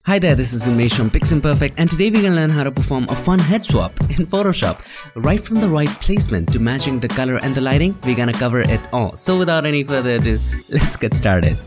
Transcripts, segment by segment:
Hi there, this is Umesh from PiXimperfect, and today we're gonna learn how to perform a fun head swap in Photoshop. Right from the right placement to matching the color and the lighting, we're gonna cover it all. So without any further ado, let's get started.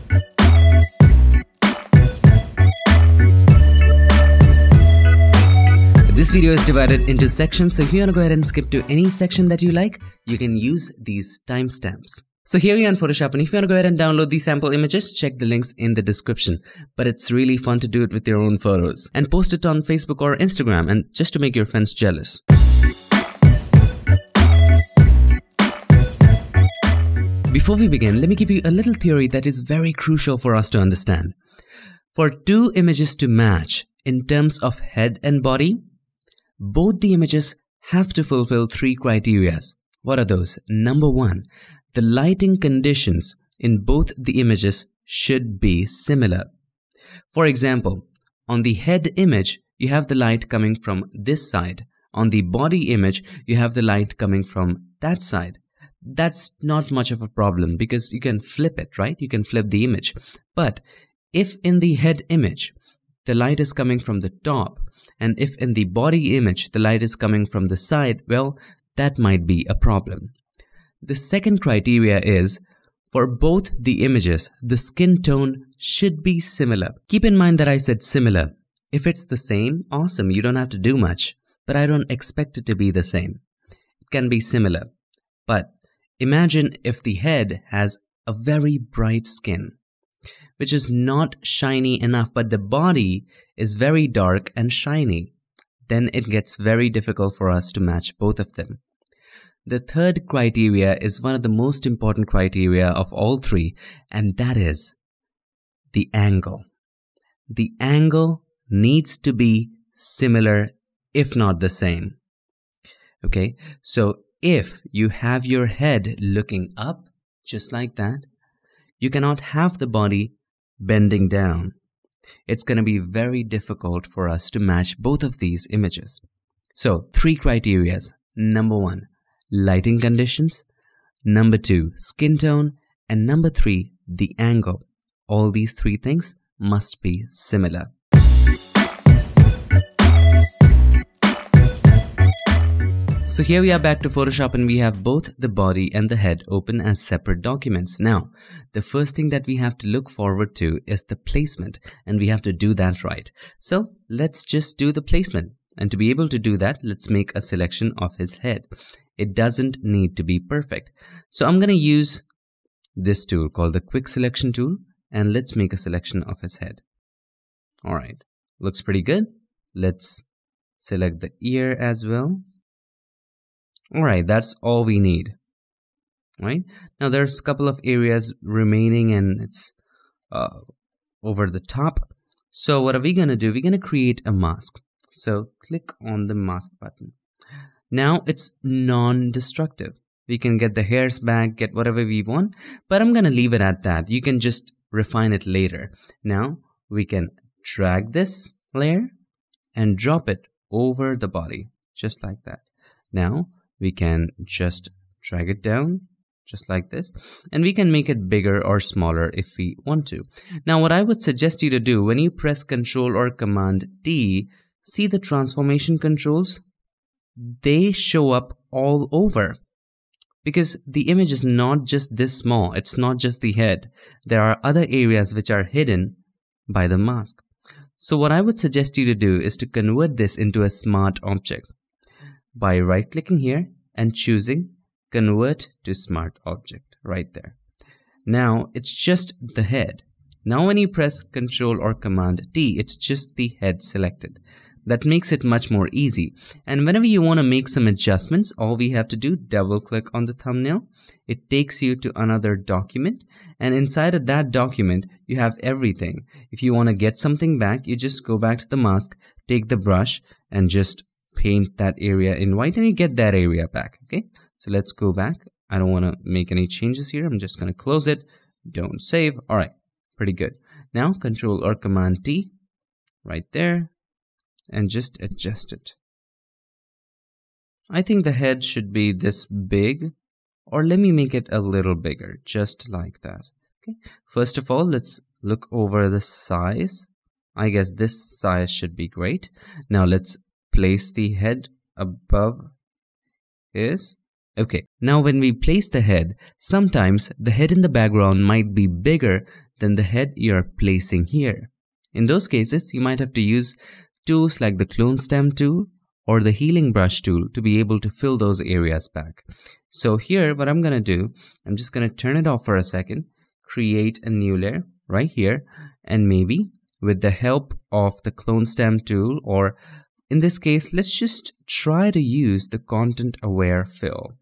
This video is divided into sections, so if you want to go ahead and skip to any section that you like, you can use these timestamps. So here we are in Photoshop, and if you want to go ahead and download these sample images, check the links in the description. But it's really fun to do it with your own photos and post it on Facebook or Instagram, and just to make your friends jealous. Before we begin, let me give you a little theory that is very crucial for us to understand. For two images to match in terms of head and body, both the images have to fulfill three criteria. What are those? Number one, the lighting conditions in both the images should be similar. For example, on the head image, you have the light coming from this side. On the body image, you have the light coming from that side. That's not much of a problem because you can flip it, right? You can flip the image. But if in the head image, the light is coming from the top, and if in the body image, the light is coming from the side, well, that might be a problem. The second criteria is, for both the images, the skin tone should be similar. Keep in mind that I said similar. If it's the same, awesome, you don't have to do much. But I don't expect it to be the same. It can be similar. But imagine if the head has a very bright skin, which is not shiny enough, but the body is very dark and shiny. Then it gets very difficult for us to match both of them. The third criteria is one of the most important criteria of all three, and that is the angle. The angle needs to be similar, if not the same. Okay, so if you have your head looking up, just like that, you cannot have the body bending down. It's going to be very difficult for us to match both of these images. So, three criteria. Number one, lighting conditions. Number two, skin tone. And number three, the angle. All these three things must be similar. So here we are back to Photoshop, and we have both the body and the head open as separate documents. Now, the first thing that we have to look forward to is the placement, and we have to do that right. So let's just do the placement. And to be able to do that, let's make a selection of his head. It doesn't need to be perfect. So I'm going to use this tool called the Quick Selection tool, and let's make a selection of his head. All right, looks pretty good. Let's select the ear as well. All right, that's all we need. Right now, there's a couple of areas remaining, and it's over the top. So what are we going to do? We're going to create a mask. So click on the mask button. Now it's non-destructive. We can get the hairs back, get whatever we want, but I'm going to leave it at that. You can just refine it later. Now we can drag this layer and drop it over the body, just like that. Now we can just drag it down, just like this, and we can make it bigger or smaller if we want to. Now what I would suggest you to do, when you press Ctrl or Command D, see the transformation controls? They show up all over, because the image is not just this small. It's not just the head. There are other areas which are hidden by the mask. So what I would suggest you to do is to convert this into a smart object by right-clicking here and choosing Convert to Smart Object right there. Now it's just the head. Now when you press Ctrl or Command D, it's just the head selected. That makes it much more easy. And whenever you want to make some adjustments, all we have to do, double click on the thumbnail. It takes you to another document, and inside of that document, you have everything. If you want to get something back, you just go back to the mask, take the brush, and just paint that area in white, and you get that area back. Okay, so let's go back. I don't want to make any changes here. I'm just going to close it. Don't save. All right, pretty good. Now Control or Command T right there, and just adjust it. I think the head should be this big, or let me make it a little bigger, just like that. Okay. First of all, let's look over the size. I guess this size should be great. Now let's place the head above his. Okay, now when we place the head, sometimes the head in the background might be bigger than the head you're placing here. In those cases, you might have to use tools like the clone stamp tool or the healing brush tool to be able to fill those areas back. So here, what I'm gonna do, I'm just gonna turn it off for a second, create a new layer right here, and maybe with the help of the clone stamp tool, or in this case, let's just try to use the content aware fill.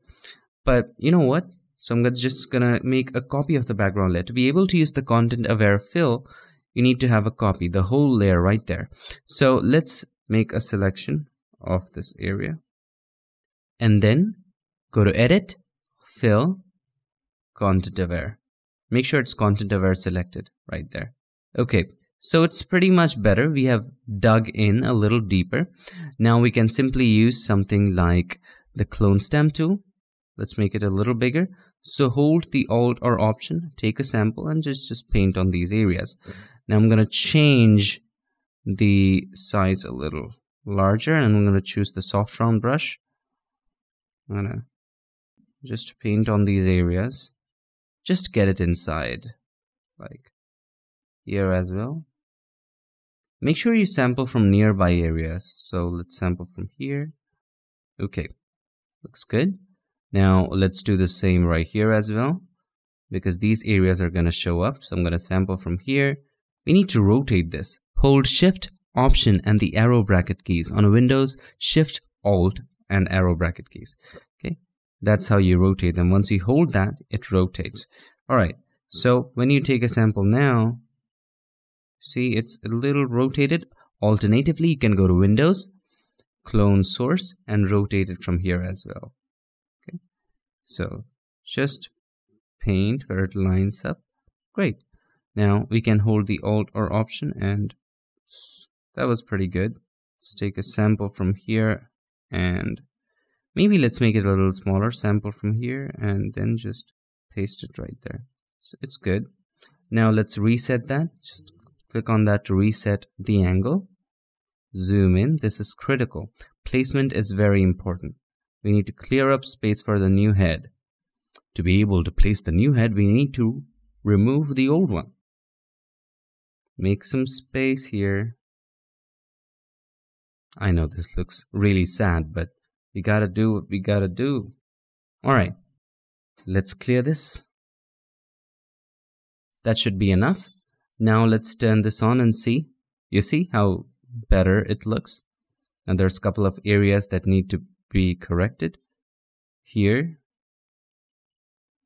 But you know what? So I'm just gonna make a copy of the background layer. To be able to use the content aware fill, you need to have a copy, the whole layer right there. So let's make a selection of this area and then go to edit, fill, content aware. Make sure it's content aware selected right there. Okay, so it's pretty much better. We have dug in a little deeper. Now we can simply use something like the clone stamp tool. Let's make it a little bigger. So hold the Alt or Option, take a sample and just paint on these areas. Now I'm going to change the size a little larger and I'm going to choose the soft round brush. I'm going to just paint on these areas. Just get it inside, like here as well. Make sure you sample from nearby areas. So let's sample from here. Okay, looks good. Now let's do the same right here as well, because these areas are going to show up. So I'm going to sample from here. We need to rotate this. Hold Shift, Option and the arrow bracket keys on Windows, Shift, Alt and arrow bracket keys. Okay, that's how you rotate them. Once you hold that, it rotates. All right, so when you take a sample now, see it's a little rotated. Alternatively, you can go to Windows, Clone Source and rotate it from here as well. So just paint where it lines up. Great. Now we can hold the Alt or Option and that was pretty good. Let's take a sample from here and maybe let's make it a little smaller. Sample from here and then just paste it right there. So it's good. Now let's reset that. Just click on that to reset the angle. Zoom in. This is critical. Placement is very important. We need to clear up space for the new head. To be able to place the new head, we need to remove the old one. Make some space here. I know this looks really sad, but we gotta do what we gotta do. Alright, let's clear this. That should be enough. Now let's turn this on and see. You see how better it looks? And there's a couple of areas that need to be corrected. Here,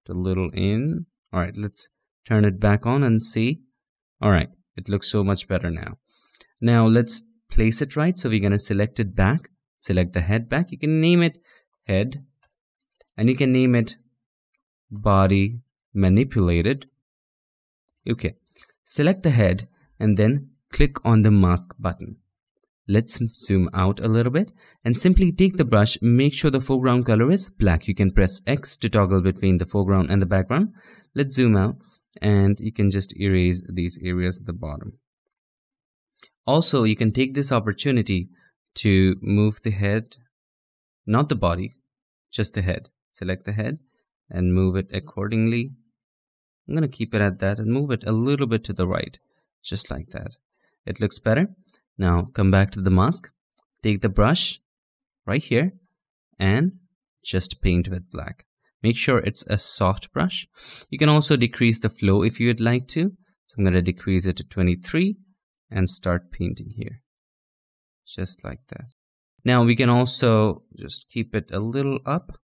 a little in. Alright, let's turn it back on and see. Alright, it looks so much better now. Now let's place it right. So we're going to select it back. Select the head back. You can name it head and you can name it body manipulated. Okay, select the head and then click on the mask button. Let's zoom out a little bit and simply take the brush. Make sure the foreground color is black. You can press X to toggle between the foreground and the background. Let's zoom out and you can just erase these areas at the bottom. Also, you can take this opportunity to move the head, not the body, just the head. Select the head and move it accordingly. I'm going to keep it at that and move it a little bit to the right, just like that. It looks better. Now come back to the mask, take the brush right here and just paint with black. Make sure it's a soft brush. You can also decrease the flow if you would like to. So I'm going to decrease it to 23 and start painting here. Just like that. Now we can also just keep it a little up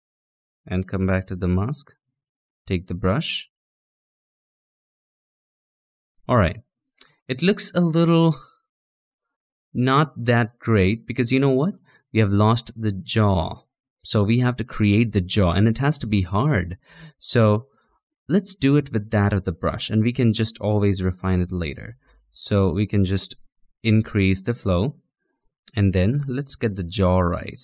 and come back to the mask. Take the brush. Alright. It looks a little not that great because you know what? We have lost the jaw. So we have to create the jaw and it has to be hard. So let's do it with that of the brush and we can just always refine it later. So we can just increase the flow and then let's get the jaw right.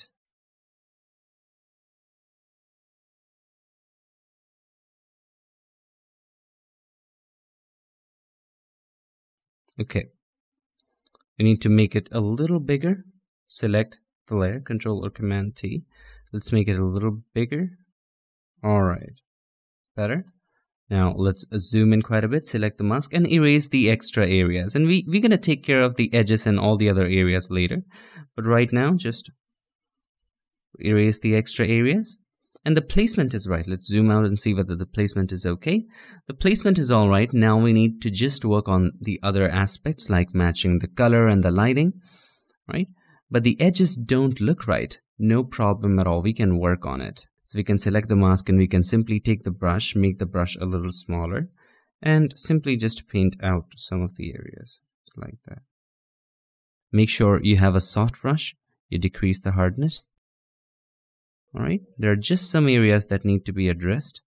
Okay. We need to make it a little bigger. Select the layer, Control or Command T. Let's make it a little bigger. Alright, better. Now let's zoom in quite a bit, select the mask and erase the extra areas. And we're going to take care of the edges and all the other areas later. But right now, just erase the extra areas. And the placement is right. Let's zoom out and see whether the placement is okay. The placement is all right. Now we need to just work on the other aspects like matching the color and the lighting, right? But the edges don't look right. No problem at all. We can work on it. So we can select the mask and we can simply take the brush, make the brush a little smaller and simply just paint out some of the areas like that. Make sure you have a soft brush. You decrease the hardness. Alright, there are just some areas that need to be addressed.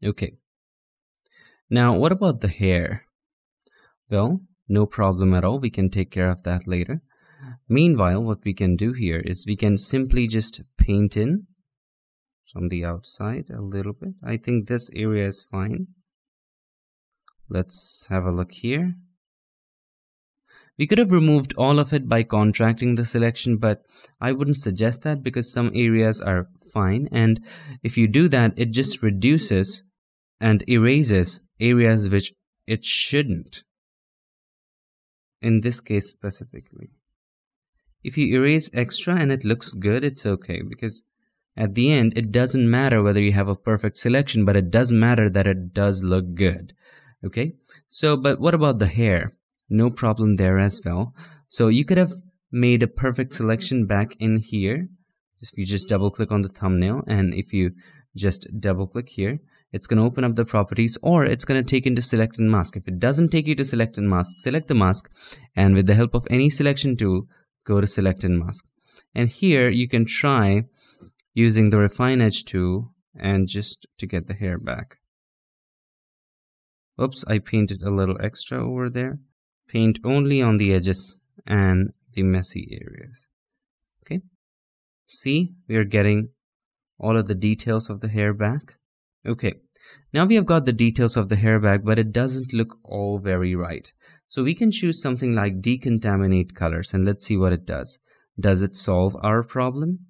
Okay. Now, what about the hair? Well, no problem at all. We can take care of that later. Meanwhile, what we can do here is we can simply just paint in from the outside a little bit. I think this area is fine. Let's have a look here. We could have removed all of it by contracting the selection, but I wouldn't suggest that because some areas are fine, and if you do that, it just reduces and erases areas which it shouldn't. In this case specifically. If you erase extra and it looks good, it's okay, because at the end, it doesn't matter whether you have a perfect selection, but it does matter that it does look good. Okay, so but what about the hair? No problem there as well. So you could have made a perfect selection back in here. If you just double click on the thumbnail, and if you just double click here, it's going to open up the properties, or it's going to take into select and mask. If it doesn't take you to select and mask, select the mask, and with the help of any selection tool, go to select and mask. And here you can try using the refine edge tool and just to get the hair back. Oops, I painted a little extra over there. Paint only on the edges and the messy areas. Okay, see, we are getting all of the details of the hair back. Okay, now we have got the details of the hair back, but it doesn't look all very right. So we can choose something like decontaminate colors, and let's see what it does. Does it solve our problem?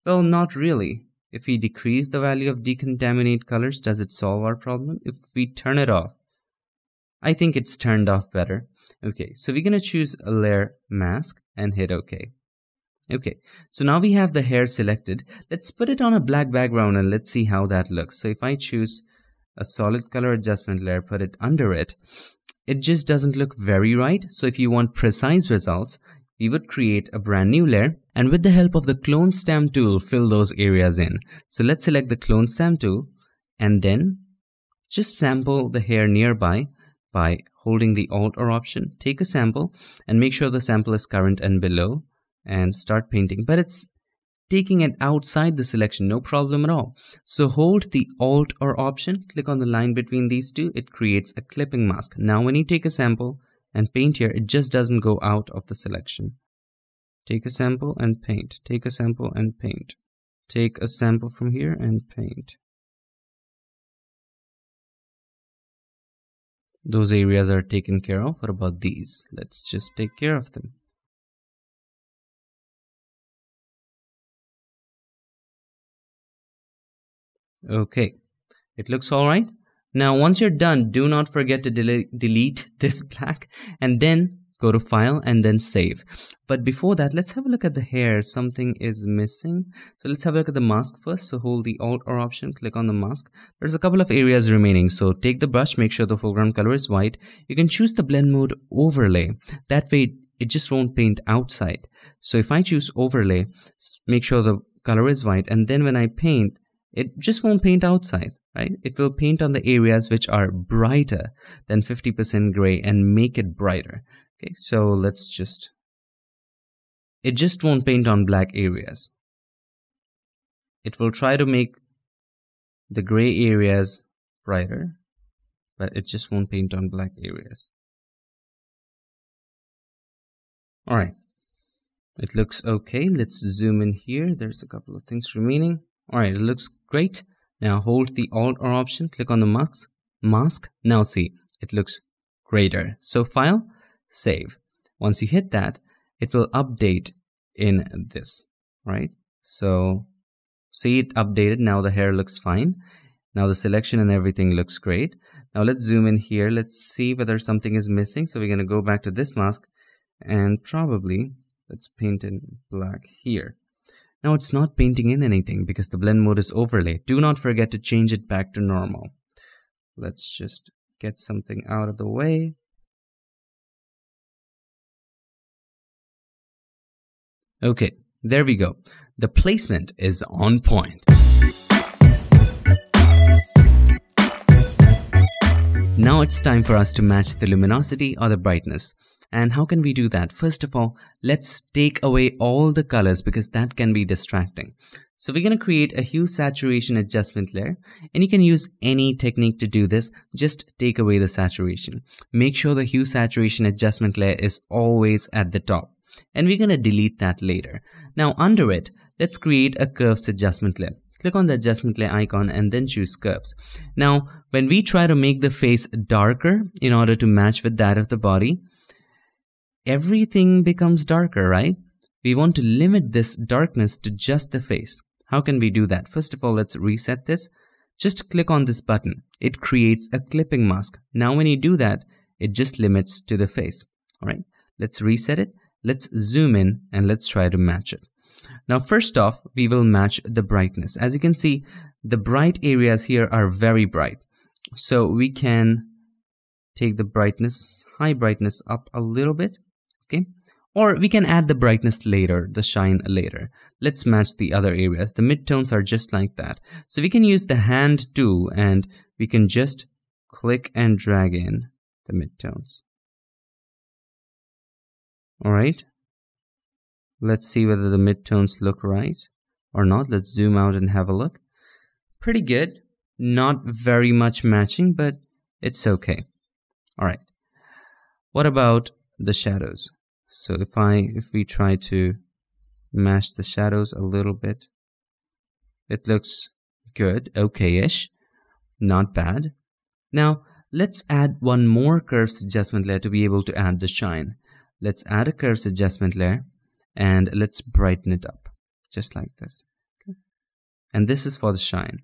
Well, not really. If we decrease the value of decontaminate colors, does it solve our problem? If we turn it off, I think it's turned off better. Okay, so we're going to choose a layer mask and hit OK. Okay, so now we have the hair selected. Let's put it on a black background and let's see how that looks. So if I choose a solid color adjustment layer, put it under it, it just doesn't look very right. So if you want precise results, we would create a brand new layer and with the help of the clone stamp tool, fill those areas in. So let's select the clone stamp tool and then just sample the hair nearby by holding the Alt or Option. Take a sample and make sure the sample is current and below and start painting. But it's taking it outside the selection, no problem at all. So hold the Alt or Option, click on the line between these two, it creates a clipping mask. Now when you take a sample and paint here, it just doesn't go out of the selection. Take a sample and paint, take a sample and paint. Take a sample from here and paint. Those areas are taken care of. What about these? Let's just take care of them. Okay, it looks all right. Now, once you're done, do not forget to delete this black and then go to File and then Save. But before that, let's have a look at the hair. Something is missing. So let's have a look at the mask first. So hold the Alt or Option, click on the mask. There's a couple of areas remaining. So take the brush, make sure the foreground color is white. You can choose the blend mode overlay. That way, it just won't paint outside. So if I choose overlay, make sure the color is white. And then when I paint, it just won't paint outside, right? It will paint on the areas which are brighter than 50% gray and make it brighter. Okay, so let's just, it just won't paint on black areas. It will try to make the gray areas brighter, but it just won't paint on black areas. All right, it looks okay. Let's zoom in here. There's a couple of things remaining. All right, it looks great. Now hold the Alt or Option, click on the mask. Now see, it looks greater. So File, Save. Once you hit that, it will update in this, right? So see, it updated. Now the hair looks fine. Now the selection and everything looks great. Now let's zoom in here. Let's see whether something is missing. So we're going to go back to this mask and probably let's paint in black here. Now it's not painting in anything because the blend mode is overlay. Do not forget to change it back to normal. Let's just get something out of the way. Okay, there we go. The placement is on point. Now it's time for us to match the luminosity or the brightness. And how can we do that? First of all, let's take away all the colors because that can be distracting. So we're going to create a hue saturation adjustment layer, and you can use any technique to do this. Just take away the saturation. Make sure the hue saturation adjustment layer is always at the top, and we're going to delete that later. Now under it, let's create a curves adjustment layer. Click on the adjustment layer icon and then choose curves. Now when we try to make the face darker in order to match with that of the body, everything becomes darker, right? We want to limit this darkness to just the face. How can we do that? First of all, let's reset this. Just click on this button. It creates a clipping mask. Now when you do that, it just limits to the face. All right, let's reset it. Let's zoom in and let's try to match it. Now first off, we will match the brightness. As you can see, the bright areas here are very bright. So we can take the brightness, high brightness up a little bit, okay? Or we can add the brightness later, the shine later. Let's match the other areas. The midtones are just like that. So we can use the hand tool and we can just click and drag in the midtones. All right. Let's see whether the midtones look right or not. Let's zoom out and have a look. Pretty good. Not very much matching, but it's okay. All right. What about the shadows? So if we try to match the shadows a little bit, it looks good, okay-ish, not bad. Now let's add one more curves adjustment layer to be able to add the shine. Let's add a curves adjustment layer and let's brighten it up just like this. Okay. And this is for the shine.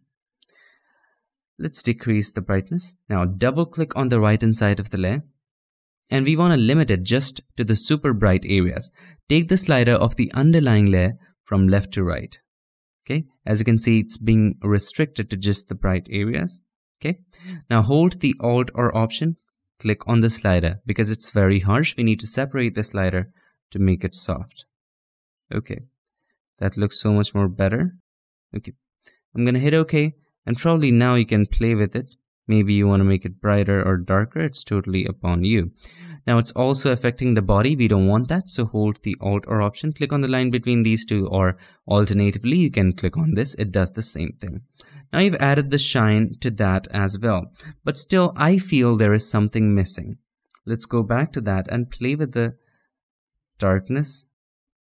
Let's decrease the brightness. Now double click on the right hand side of the layer. And we want to limit it just to the super bright areas. Take the slider of the underlying layer from left to right. Okay, as you can see, it's being restricted to just the bright areas. Okay, now hold the Alt or Option, click on the slider. Because it's very harsh, we need to separate the slider to make it soft. Okay, that looks so much more better. Okay, I'm gonna hit OK, and probably now you can play with it. Maybe you want to make it brighter or darker. It's totally upon you. Now it's also affecting the body. We don't want that. So hold the Alt or Option. Click on the line between these two, or alternatively, you can click on this. It does the same thing. Now you've added the shine to that as well. But still, I feel there is something missing. Let's go back to that and play with the darkness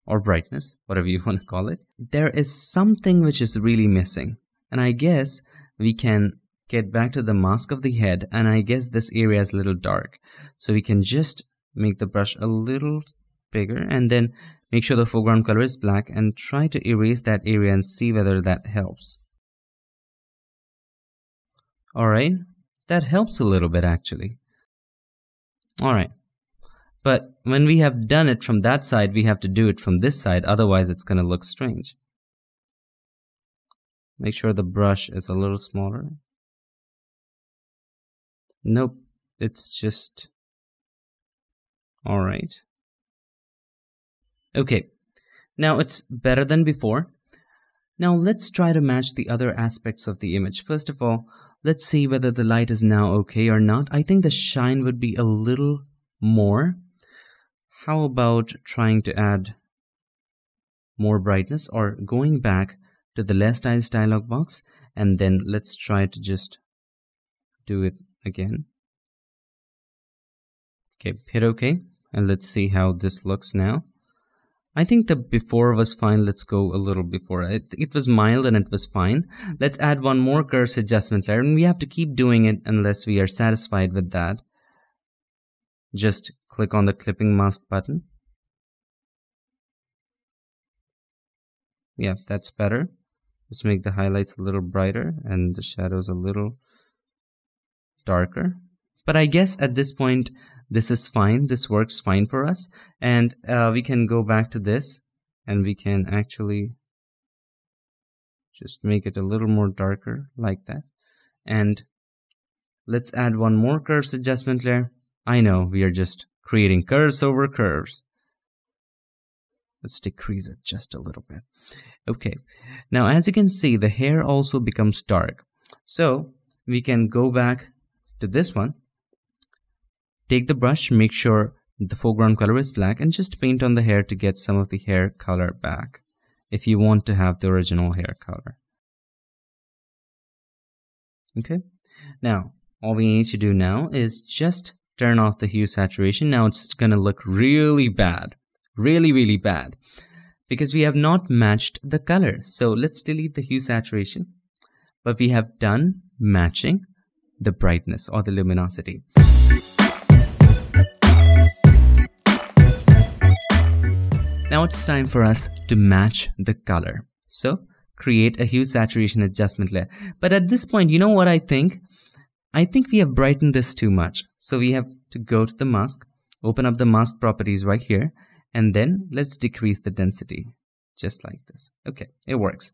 or brightness, whatever you want to call it. There is something which is really missing. And I guess we can get back to the mask of the head, and I guess this area is a little dark, so we can just make the brush a little bigger and then make sure the foreground color is black and try to erase that area and see whether that helps. Alright, that helps a little bit actually. Alright, but when we have done it from that side, we have to do it from this side, otherwise it's gonna look strange. Make sure the brush is a little smaller. Nope, it's just alright. Okay, now it's better than before. Now let's try to match the other aspects of the image. First of all, let's see whether the light is now okay or not. I think the shine would be a little more. How about trying to add more brightness, or going back to the Less Styles dialog box, and then let's try to just do it again. Okay, hit OK, and let's see how this looks now. I think the before was fine. Let's go a little before. It was mild and it was fine. Let's add one more curves adjustment layer, and we have to keep doing it unless we are satisfied with that. just click on the clipping mask button. Yeah, that's better. Just make the highlights a little brighter and the shadows a little darker. But I guess at this point, this is fine. This works fine for us. And we can go back to this and we can actually just make it a little more darker like that. And let's add one more curves adjustment layer. I know we are just creating curves over curves. Let's decrease it just a little bit. Okay, now as you can see, the hair also becomes dark. So we can go back to this one. Take the brush, make sure the foreground color is black, and just paint on the hair to get some of the hair color back if you want to have the original hair color. Okay, now all we need to do now is just turn off the hue saturation. Now it's gonna look really bad, really bad, because we have not matched the color. So let's delete the hue saturation, but we have done matching the brightness or the luminosity. Now it's time for us to match the color. So create a hue saturation adjustment layer. But at this point, you know what I think? I think we have brightened this too much. So we have to go to the mask, open up the mask properties right here, and then let's decrease the density, just like this. Okay, it works.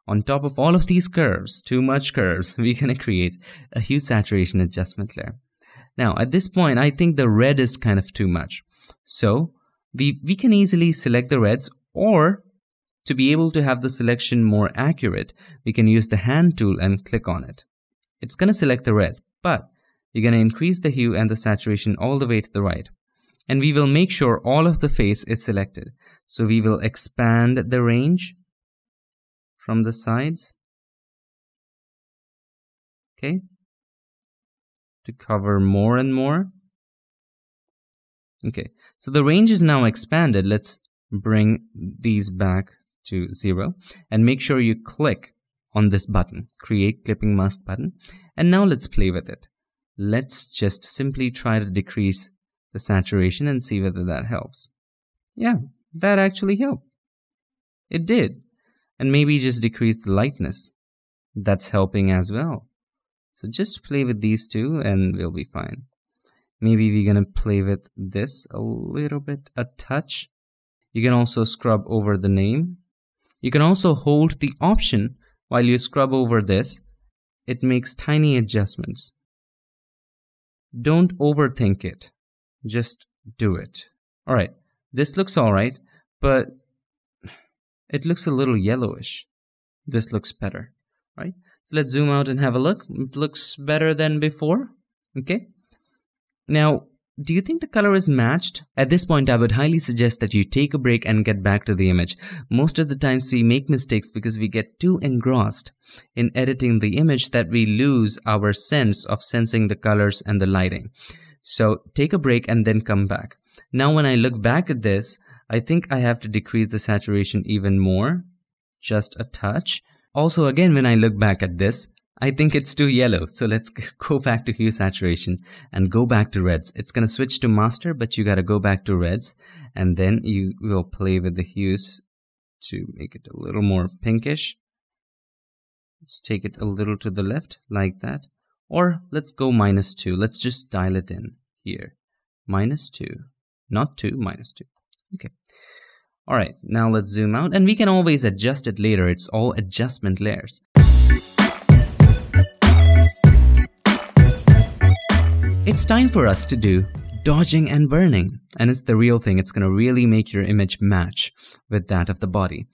On top of all of these curves, too much curves, we're gonna create a hue saturation adjustment layer. Now at this point, I think the red is kind of too much. So we can easily select the reds, or to be able to have the selection more accurate, we can use the hand tool and click on it. It's going to select the red, but you're going to increase the hue and the saturation all the way to the right. And we will make sure all of the face is selected. So we will expand the range from the sides, okay, to cover more and more. Okay, so the range is now expanded. Let's bring these back to 0 and make sure you click on this button, create clipping mask button. And now let's play with it. Let's just simply try to decrease the saturation and see whether that helps. Yeah, that actually helped. It did. And maybe just decrease the lightness. That's helping as well. So just play with these two and we'll be fine. Maybe we're gonna play with this a little bit, a touch. You can also scrub over the name. You can also hold the option while you scrub over this. It makes tiny adjustments. Don't overthink it. Just do it. Alright, this looks alright, but it looks a little yellowish. This looks better, right? So let's zoom out and have a look. It looks better than before, okay? Now, do you think the color is matched? At this point, I would highly suggest that you take a break and get back to the image. Most of the times we make mistakes because we get too engrossed in editing the image that we lose our sense of sensing the colors and the lighting. So take a break and then come back. Now when I look back at this, I think I have to decrease the saturation even more, just a touch. Also again, when I look back at this, I think it's too yellow, so let's go back to hue saturation and go back to reds. It's gonna switch to master, but you gotta go back to reds, and then you will play with the hues to make it a little more pinkish. Let's take it a little to the left, like that. Or let's go -2. Let's just dial it in here. -2, not 2, -2. Okay. Alright, now let's zoom out, and we can always adjust it later. It's all adjustment layers. It's time for us to do dodging and burning, and it's the real thing. It's going to really make your image match with that of the body.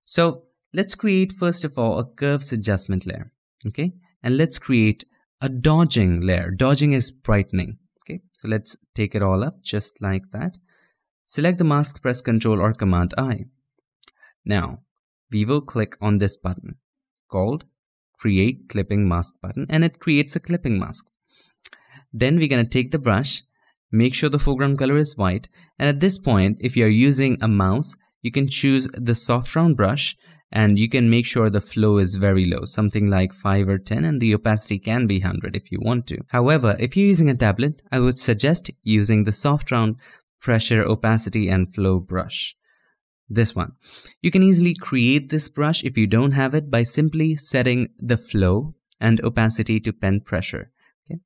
So let's create first of all a curves adjustment layer, okay? And let's create a dodging layer. Dodging is brightening, okay? So let's take it all up just like that. Select the mask, press Ctrl or Command I. Now we will click on this button called Create Clipping Mask button, and it creates a clipping mask. Then we're going to take the brush, make sure the foreground color is white, and at this point, if you're using a mouse, you can choose the soft round brush and you can make sure the flow is very low, something like 5 or 10, and the opacity can be 100 if you want to. However, if you're using a tablet, I would suggest using the soft round pressure, opacity and flow brush. This one. You can easily create this brush if you don't have it by simply setting the flow and opacity to pen pressure. Okay.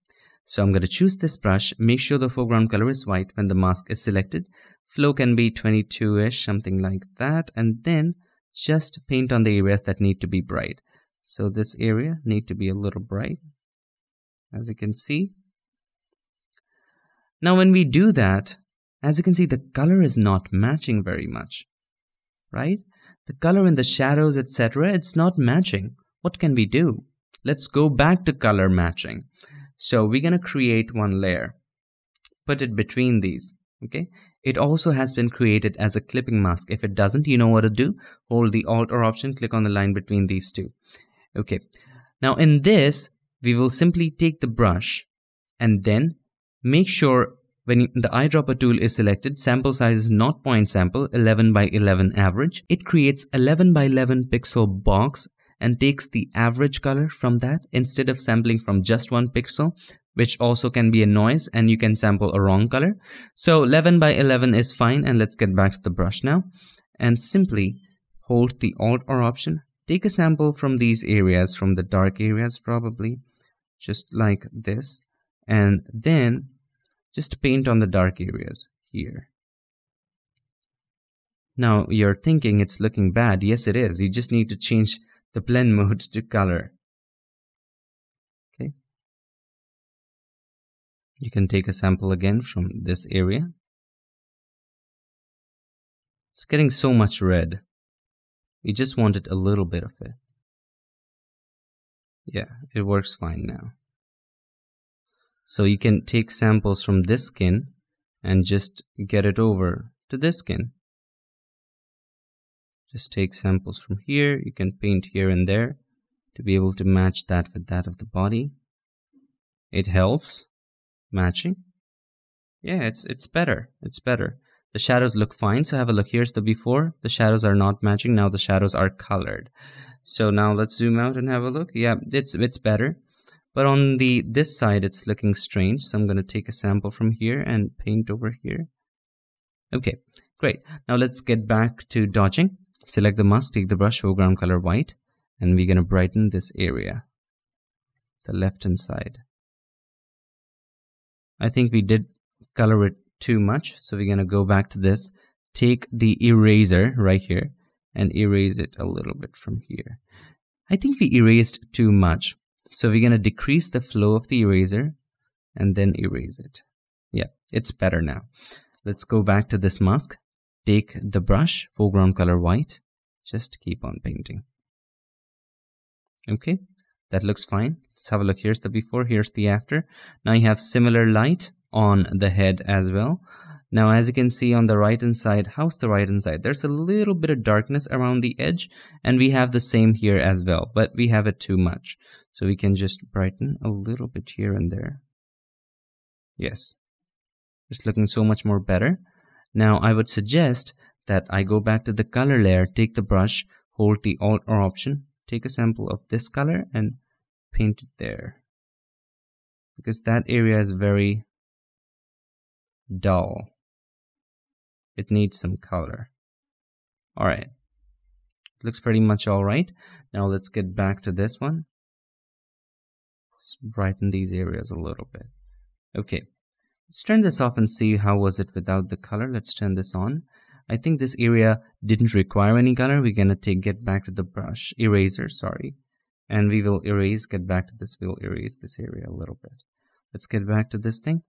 So I'm going to choose this brush, make sure the foreground color is white when the mask is selected. Flow can be 22-ish, something like that, and then just paint on the areas that need to be bright. So this area need to be a little bright, as you can see. Now when we do that, as you can see, the color is not matching very much, right? The color in the shadows, etc., it's not matching. What can we do? Let's go back to color matching. So we're going to create one layer, put it between these, okay? It also has been created as a clipping mask. If it doesn't, you know what to do. Hold the Alt or Option, click on the line between these two. Okay. Now in this, we will simply take the brush and then make sure when the eyedropper tool is selected, sample size is not point sample, 11 by 11 average. It creates 11 by 11 pixel box and takes the average color from that instead of sampling from just one pixel, which also can be a noise and you can sample a wrong color. So 11 by 11 is fine, and let's get back to the brush now and simply hold the Alt or Option. Take a sample from these areas, from the dark areas probably, just like this, and then just paint on the dark areas here. Now you're thinking it's looking bad. Yes, it is. You just need to change the blend mode to color. Okay. You can take a sample again from this area. It's getting so much red. We just wanted a little bit of it. Yeah, it works fine now. So you can take samples from this skin and just get it over to this skin. Just take samples from here. You can paint here and there to be able to match that with that of the body. It helps matching. Yeah, it's better. It's better. The shadows look fine. So have a look. Here's the before. The shadows are not matching. Now the shadows are colored. So now let's zoom out and have a look. Yeah, it's better. But on this side, it's looking strange. So I'm going to take a sample from here and paint over here. Okay, great. Now let's get back to dodging. Select the mask, take the brush, foreground color white, and we're going to brighten this area, the left hand side. I think we did color it too much, so we're going to go back to this, take the eraser right here and erase it a little bit from here. I think we erased too much, so we're going to decrease the flow of the eraser and then erase it. Yeah, it's better now. Let's go back to this mask. Take the brush, foreground color white, just keep on painting. Okay, that looks fine. Let's have a look. Here's the before, here's the after. Now you have similar light on the head as well. Now as you can see on the right hand side, how's the right hand side? There's a little bit of darkness around the edge, and we have the same here as well, but we have it too much. So we can just brighten a little bit here and there. Yes, it's looking so much more better. Now I would suggest that I go back to the color layer, take the brush, hold the Alt or Option, take a sample of this color and paint it there. Because that area is very dull. It needs some color. Alright. Looks pretty much alright. Now let's get back to this one. Let's brighten these areas a little bit. Okay. Let's turn this off and see how was it without the color. Let's turn this on. I think this area didn't require any color. We're gonna get back to the brush eraser, sorry, and we will erase. Get back to this. We'll erase this area a little bit. Let's get back to this thing.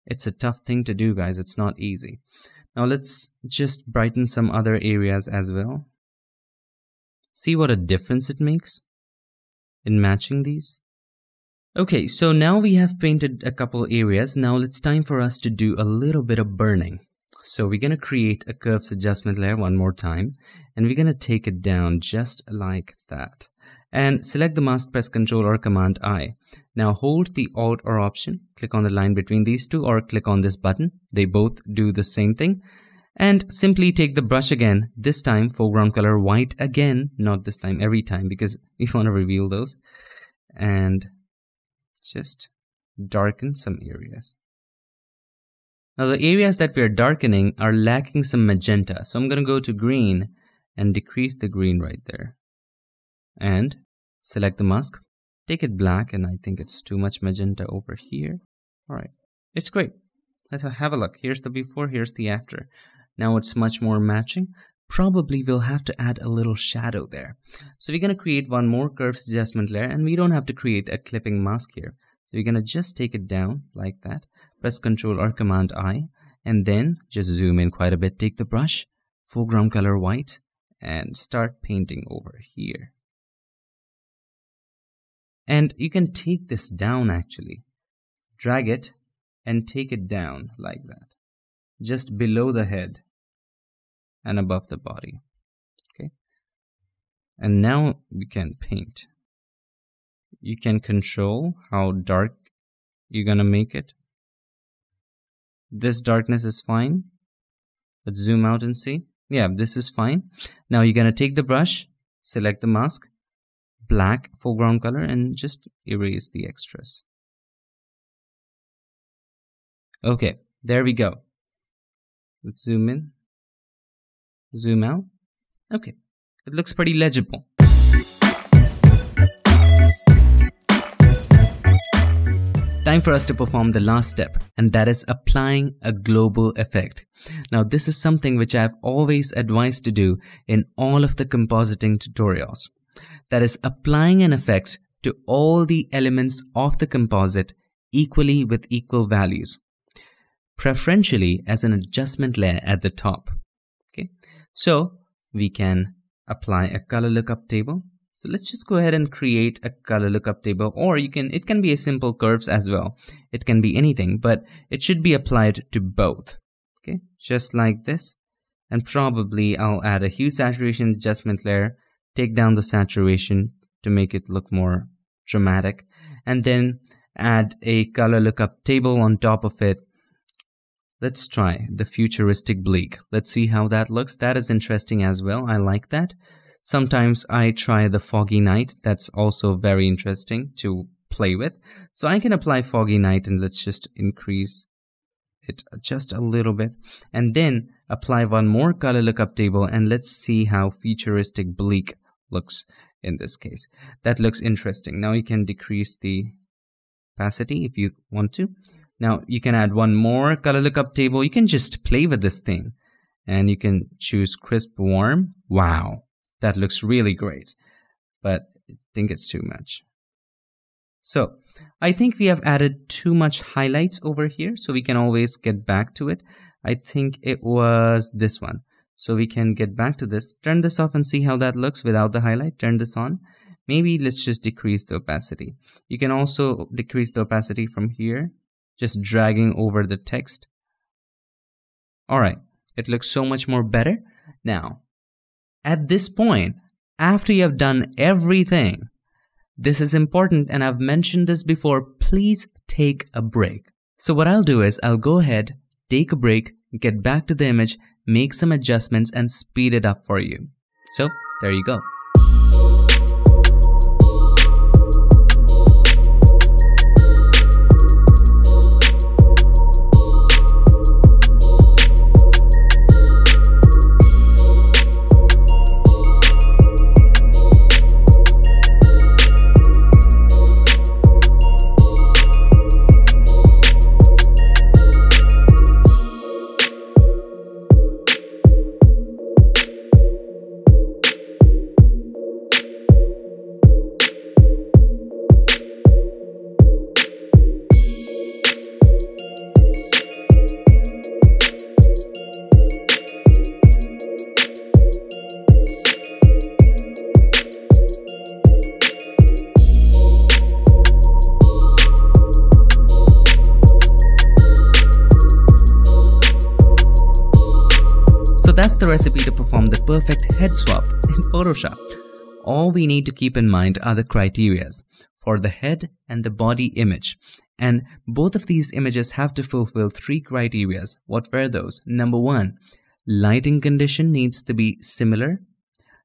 It's a tough thing to do, guys. It's not easy. Now let's just brighten some other areas as well. See what a difference it makes in matching these. Okay, so now we have painted a couple areas. Now it's time for us to do a little bit of burning. So we're going to create a curves adjustment layer one more time, and we're going to take it down just like that. And select the mask, press Ctrl or Command I. Now hold the Alt or Option, click on the line between these two, or click on this button. They both do the same thing. And simply take the brush again, this time foreground color white again, not this time, every time, because we want to reveal those, and just darken some areas. Now the areas that we are darkening are lacking some magenta, so I'm going to go to green and decrease the green right there. And select the mask, take it black, and I think it's too much magenta over here. Alright, it's great. Let's have a look. Here's the before, here's the after. Now it's much more matching. Probably we'll have to add a little shadow there. So we're going to create one more curves adjustment layer, and we don't have to create a clipping mask here. So we're going to just take it down like that. Press Ctrl or Command I, and then just zoom in quite a bit. Take the brush, foreground color white, and start painting over here. And you can take this down actually. Drag it and take it down like that. Just below the head and above the body. Okay. And now we can paint. You can control how dark you're gonna make it. This darkness is fine. Let's zoom out and see. Yeah, this is fine. Now you're gonna take the brush, select the mask, black foreground color, and just erase the extras. Okay, there we go. Let's zoom in, zoom out. Okay, it looks pretty legible. Time for us to perform the last step, and that is applying a global effect. Now this is something which I've always advised to do in all of the compositing tutorials. That is applying an effect to all the elements of the composite equally with equal values, preferentially as an adjustment layer at the top. Okay, so we can apply a color lookup table. So let's just go ahead and create a color lookup table, or it can be a simple curves as well. It can be anything, but it should be applied to both. Okay, just like this. And probably I'll add a hue saturation adjustment layer, take down the saturation to make it look more dramatic, and then add a color lookup table on top of it. Let's try the futuristic bleak. Let's see how that looks. That is interesting as well. I like that. Sometimes I try the foggy night. That's also very interesting to play with. So I can apply foggy night, and let's just increase it just a little bit. And then apply one more color lookup table, and let's see how futuristic bleak looks in this case. That looks interesting. Now you can decrease the opacity if you want to. Now you can add one more color lookup table. You can just play with this thing, and you can choose crisp warm. Wow, that looks really great, but I think it's too much. So I think we have added too much highlights over here, so we can always get back to it. I think it was this one. So we can get back to this, turn this off and see how that looks without the highlight. Turn this on. Maybe let's just decrease the opacity. You can also decrease the opacity from here, just dragging over the text. Alright, it looks so much more better. Now, at this point, after you have done everything, this is important, and I've mentioned this before, please take a break. So what I'll do is I'll go ahead, take a break, get back to the image, make some adjustments, and speed it up for you. So there you go. That's the recipe to perform the perfect head swap in Photoshop. All we need to keep in mind are the criterias for the head and the body image. And both of these images have to fulfill three criterias. What were those? Number one, lighting condition needs to be similar.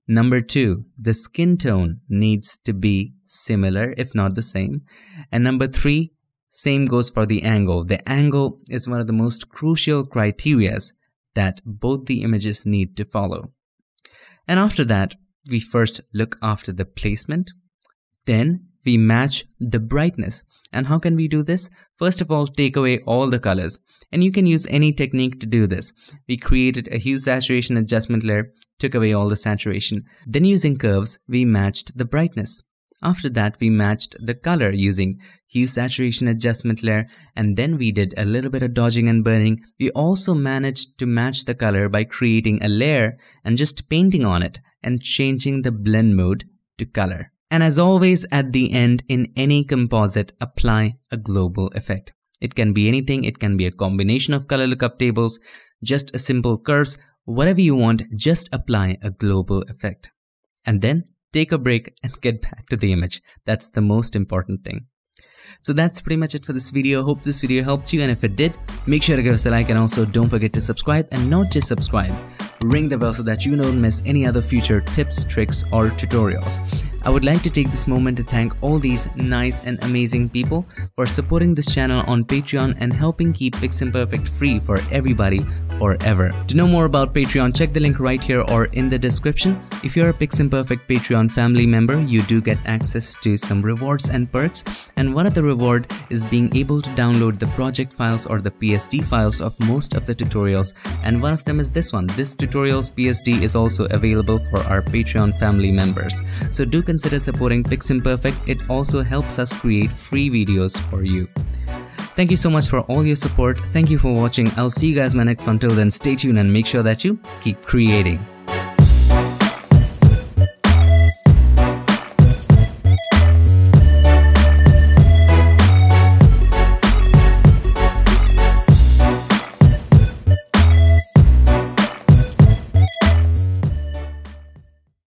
Number 2, the skin tone needs to be similar, if not the same. And number 3, same goes for the angle. The angle is one of the most crucial criteria that both the images need to follow. And after that, we first look after the placement. Then we match the brightness. And how can we do this? First of all, take away all the colors. And you can use any technique to do this. We created a hue saturation adjustment layer, took away all the saturation. Then using curves, we matched the brightness. After that, we matched the color using hue saturation adjustment layer, and then we did a little bit of dodging and burning. We also managed to match the color by creating a layer and just painting on it and changing the blend mode to color. And as always, at the end, in any composite, apply a global effect. It can be anything. It can be a combination of color lookup tables, just a simple curves, whatever you want, just apply a global effect. And then take a break and get back to the image. That's the most important thing. So that's pretty much it for this video. Hope this video helped you, and if it did, make sure to give us a like, and also don't forget to subscribe, and not just subscribe, ring the bell so that you don't miss any other future tips, tricks or tutorials. I would like to take this moment to thank all these nice and amazing people for supporting this channel on Patreon and helping keep PiXimperfect free for everybody forever. To know more about Patreon, check the link right here or in the description. If you're a PiXimperfect Patreon family member, you do get access to some rewards and perks, and one of the reward is being able to download the project files or the PSD files of most of the tutorials, and one of them is this one. This tutorials PSD is also available for our Patreon family members. So do consider supporting PiXimperfect. It also helps us create free videos for you. Thank you so much for all your support. Thank you for watching. I'll see you guys in my next one. Till then, stay tuned and make sure that you keep creating.